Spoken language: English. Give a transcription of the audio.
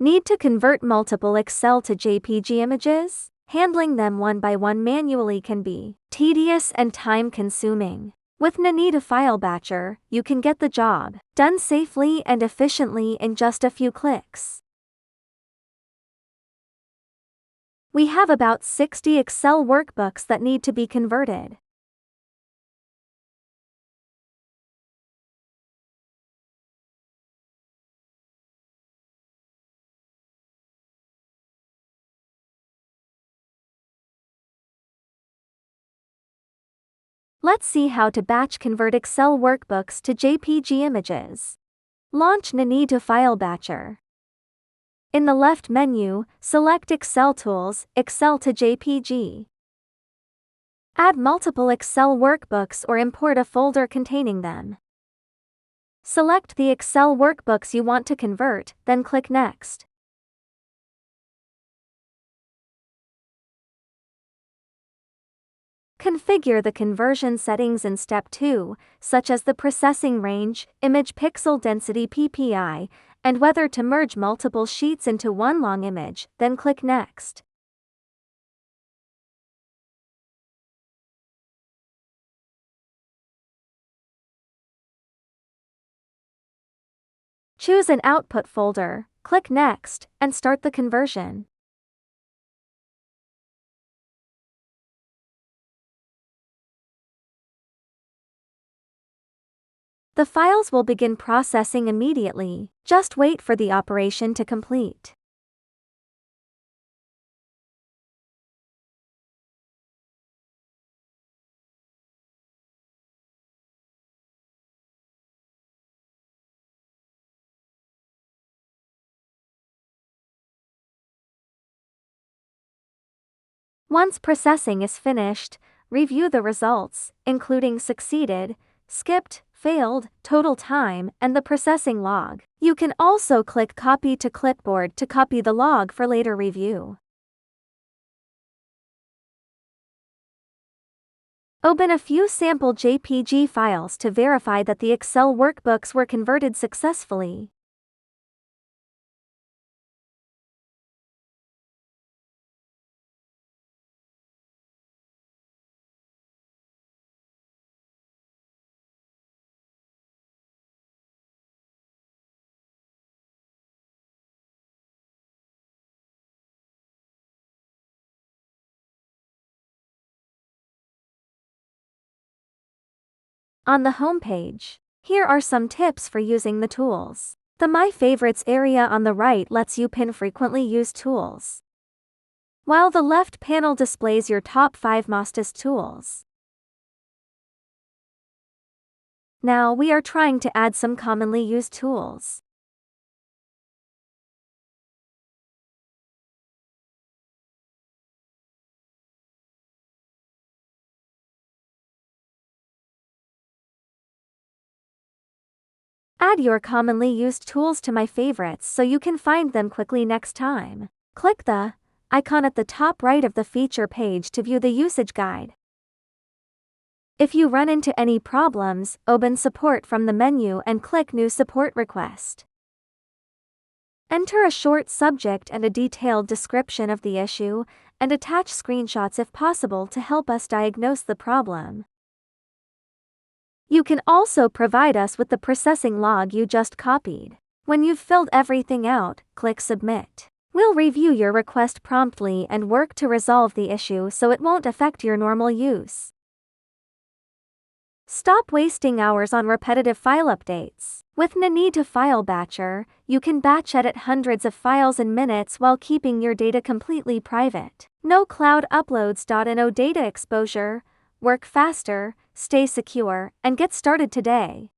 Need to convert multiple Excel to JPG images? Handling them one by one manually can be tedious and time-consuming. With Ninetu File Batcher, you can get the job done safely and efficiently in just a few clicks. We have about 60 Excel workbooks that need to be converted. Let's see how to batch convert Excel workbooks to JPG images. Launch Ninetu File Batcher. In the left menu, select Excel Tools, Excel to JPG. Add multiple Excel workbooks or import a folder containing them. Select the Excel workbooks you want to convert, then click Next. Configure the conversion settings in Step 2, such as the processing range, image pixel density PPI, and whether to merge multiple sheets into one long image, then click Next. Choose an output folder, click Next, and start the conversion. The files will begin processing immediately. Just wait for the operation to complete. Once processing is finished, review the results, including succeeded, skipped, failed, total time, and the processing log. You can also click Copy to Clipboard to copy the log for later review. Open a few sample JPG files to verify that the Excel workbooks were converted successfully. On the home page, here are some tips for using the tools. The My Favorites area on the right lets you pin frequently used tools, while the left panel displays your top 5 mostest tools. Now we are trying to add some commonly used tools. Add your commonly used tools to My Favorites so you can find them quickly next time. Click the icon at the top right of the feature page to view the usage guide. If you run into any problems, open Support from the menu and click New Support Request. Enter a short subject and a detailed description of the issue, and attach screenshots if possible to help us diagnose the problem. You can also provide us with the processing log you just copied. When you've filled everything out, click Submit. We'll review your request promptly and work to resolve the issue so it won't affect your normal use. Stop wasting hours on repetitive file updates. With Ninetu File Batcher, you can batch edit hundreds of files in minutes while keeping your data completely private. No cloud uploads. No data exposure. Work faster, stay secure, and get started today.